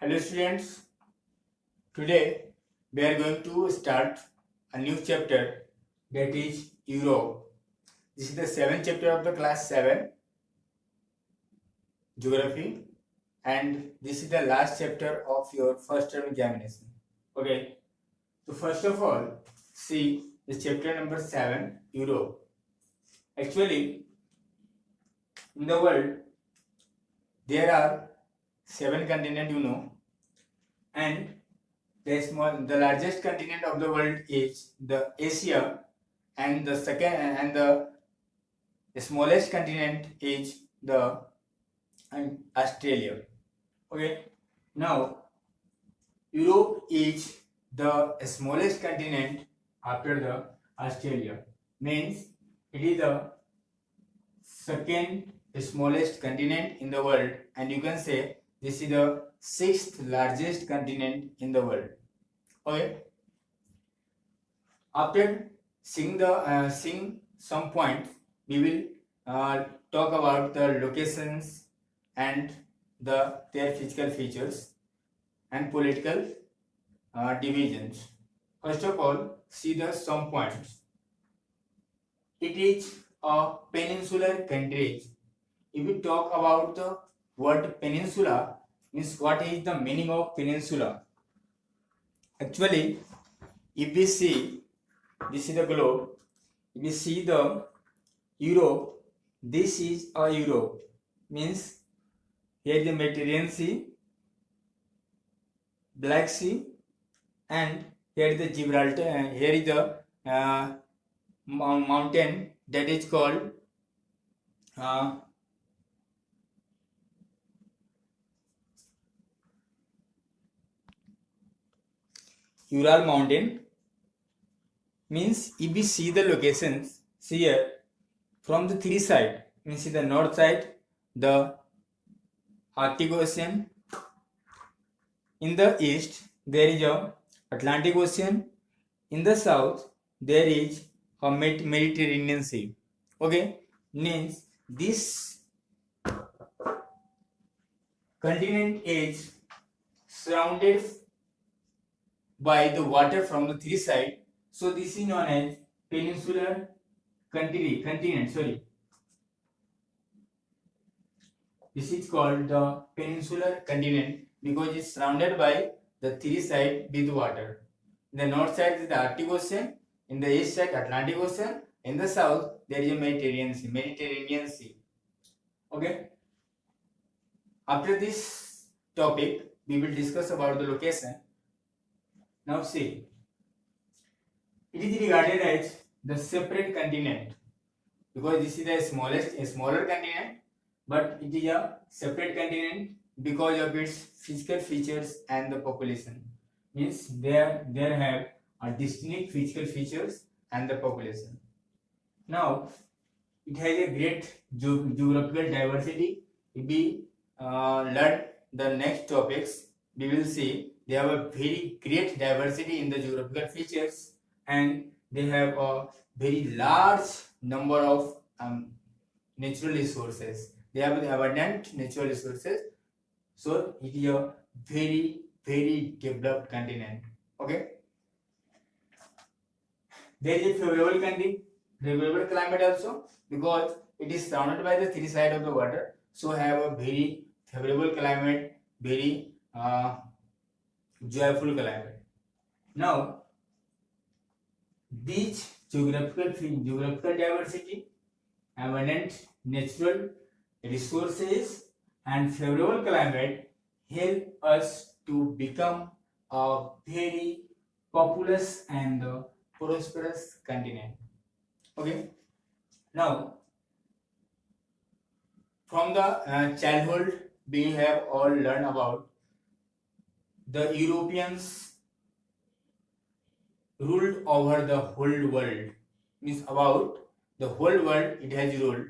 Hello students, today we are going to start a new chapter, that is Europe. This is the 7th chapter of the class 7 geography, and this is the last chapter of your first term examination. Okay, so first of all, see the chapter number 7, Europe. Actually, in the world there are 7 continents, and the largest continent of the world is the Asia, and the smallest continent is the Australia. Okay, now Europe is the smallest continent after the Australia. Means it is the second smallest continent in the world, and you can say this is the 6th largest continent in the world. Okay. After seeing some points, we will talk about the locations and their physical features and political divisions. First of all, see the some points. It is a peninsular country. If we talk about the word peninsula, means what is the meaning of peninsula? Actually, if we see, this is the globe. If we see the Europe, this is a Europe. Means here is the Mediterranean Sea, Black Sea, and here is the Gibraltar. And here is the mountain that is called Ural Mountain. Means if we see the locations, see here from the three sides, means see the north side, the Arctic Ocean. In the east, there is a Atlantic Ocean. In the south, there is a Mediterranean Sea. Okay, means this continent is surrounded by the water from the three sides. So this is known as peninsular continent. Sorry, this is called the peninsular continent because it's surrounded by the three sides with water. In the north side is the Arctic Ocean, in the east side Atlantic Ocean, in the south there is a Mediterranean Sea. Okay. After this topic, we will discuss about the location. Now see, it is regarded as the separate continent because this is the smaller continent, but it is a separate continent because of its physical features and the population. Means there have a distinct physical features and the population. Now it has a great geographical diversity. If we learn the next topics, we will see they have a very great diversity in the geographical features, and they have a very large number of natural resources. They have abundant natural resources, so it is a very developed continent. Okay, there is a favorable climate also because it is surrounded by the three sides of the water, so have a very favorable climate, very joyful climate. Now these geographical diversity, abundant natural resources, and favorable climate help us to become a very populous and prosperous continent. Okay. Now, from the childhood, we have all learned about the Europeans ruled over the whole world. Means about the whole world it has ruled.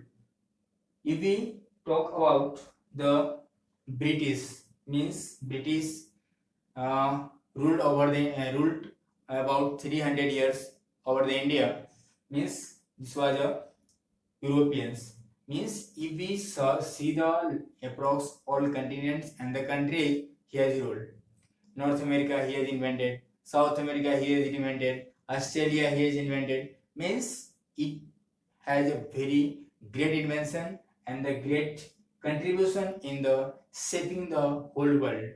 If we talk about the British, means British ruled about 300 years over the India. Means this was a Europeans. Means if we see the approx all continents and the countries, he has ruled. North America he has invented. South America he has invented. Australia he has invented. Means it has a very great invention and a great contribution in the shaping the whole world.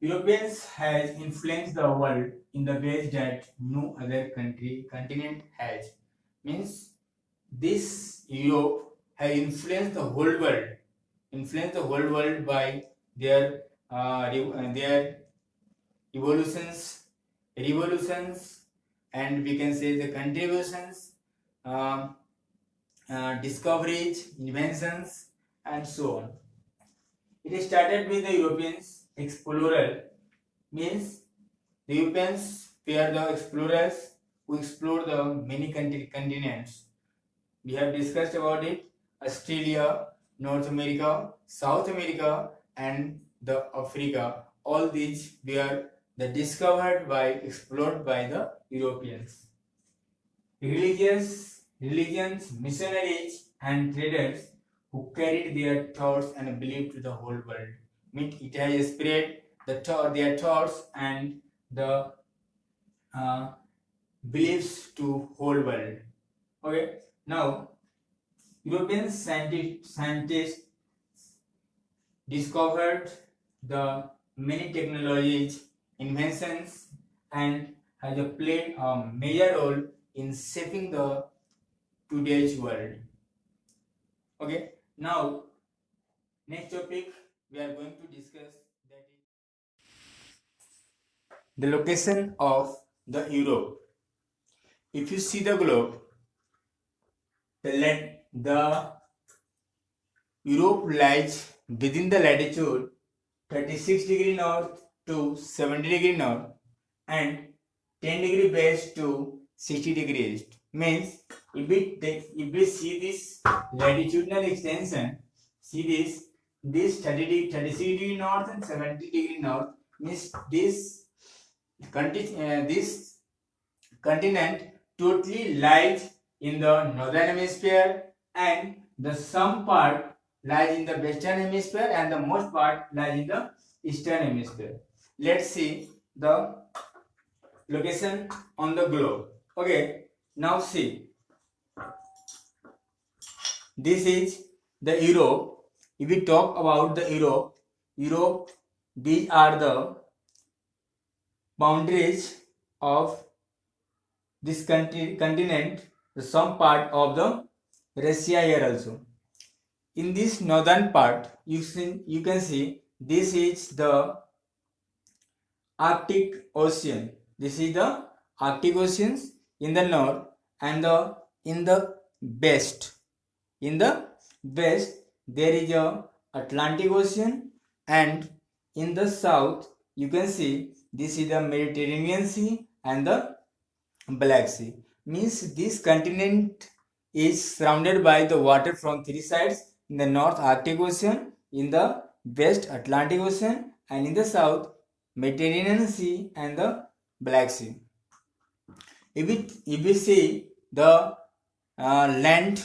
Europeans has influenced the world in the ways that no other continent has. Means this Europe has influenced the whole world by their their revolutions, and we can say the contributions, uh, discoveries, inventions, and so on. It started with the Europeans explorer, means the Europeans were the explorers who explored the many continents. We have discussed about it: Australia, North America, South America, and the Africa. All these were explored by the Europeans. Religions, missionaries, and traders who carried their thoughts and beliefs to the whole world. It has spread their thoughts and the uh, beliefs to whole world. Okay, now European scientists discovered the many technologies, inventions, and has played a major role in shaping the today's world. Okay, now next topic we are going to discuss that is the location of the Europe. If you see the globe, the Europe lies within the latitude 36 degree north to 70 degree north and 10 degree west to 60 degree east. Means if we see this latitudinal extension, see this 36 degree north and 70 degree north, means this continent totally lies in the northern hemisphere, and the some part lies in the western hemisphere, and the most part lies in the eastern hemisphere. Let's see the location on the globe. Okay, now see, this is the Europe. If we talk about the Europe, these are the boundaries of this continent, some part of the Russia here also. In this northern part, you can see this is the Arctic Ocean. This is the Arctic Oceans in the north, and in the west. In the west, there is a Atlantic Ocean, and in the south, you can see this is the Mediterranean Sea and the Black Sea. Means this continent is surrounded by the water from three sides: in the north Arctic Ocean, in the west Atlantic Ocean, and in the south Mediterranean Sea and the Black Sea. If we see the land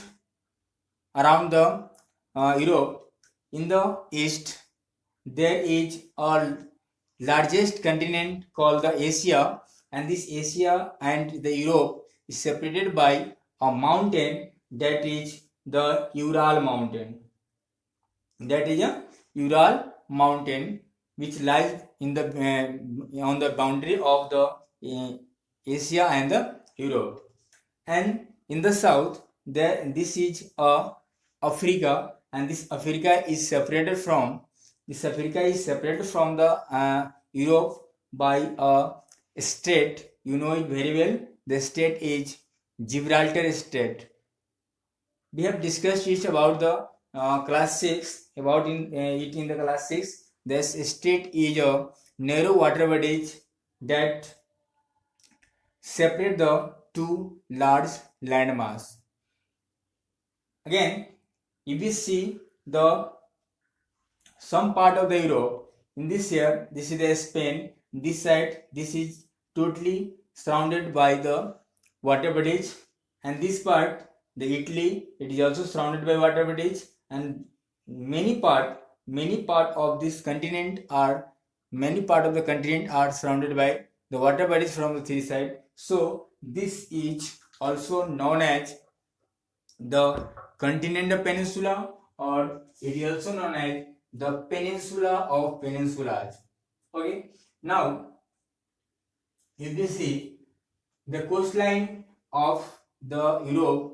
around the Europe, in the east there is a largest continent called the Asia, and this Asia and the Europe is separated by a mountain, that is the Ural mountain. That is a Ural mountain which lies in the on the boundary of the Asia and the Europe. And in the south, this is Africa, and this Africa is separated from the Europe by a state. You know it very well. The state is Gibraltar State. We have discussed it about the class 6, about it in the class 6. This state is a narrow water bodies that separate the two large landmass. Again, if we see the some part of the Europe, in this here, this is the Spain. This side, this is totally surrounded by the water bodies, and this part, the Italy, it is also surrounded by water bodies, and many part many part of this continent are many part of the continent are surrounded by the water bodies from the three sides. So this is also known as the continental peninsula, or it is also known as the peninsula of peninsulas. Okay, now if you see the coastline of the Europe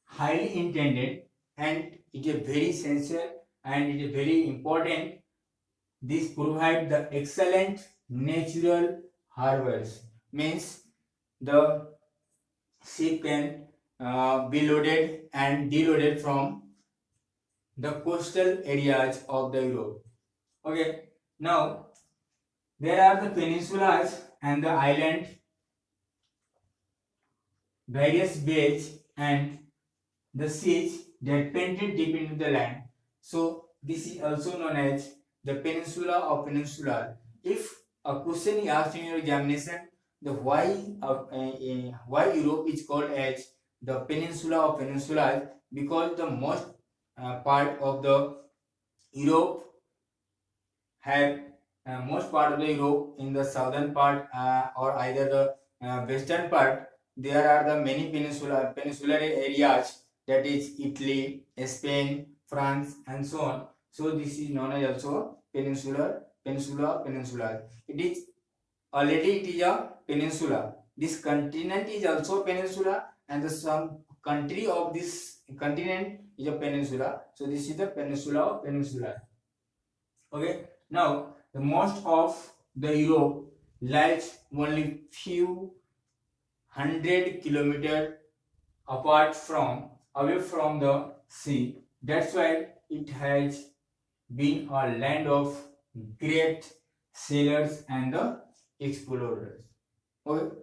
highly intended, and it is very essential and it is very important. This provide the excellent natural harbors, means the ship can be loaded and deloaded from the coastal areas of the Europe. Okay, now there are the peninsulas and the island, various bays and the seas that painted deep into the land. So this is also known as the peninsula or peninsular. If a question is asked in your examination, the why Europe is called as the peninsula or peninsular, because the most part of the Europe have most part of the Europe in the southern part or either the western part, there are the many peninsular areas, that is Italy, Spain, France, and so on. So this is known as also peninsula. It is already it is a peninsula. This continent is also a peninsula, and the some country of this continent is a peninsula. So this is the peninsula. Okay. Now the most of the Europe lies only few 100 kilometers away from the sea. That's why it has been a land of great sailors and the explorers. Okay.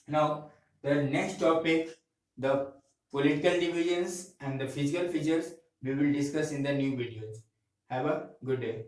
Now the next topic, the political divisions and the physical features, we will discuss in the new videos. Have a good day.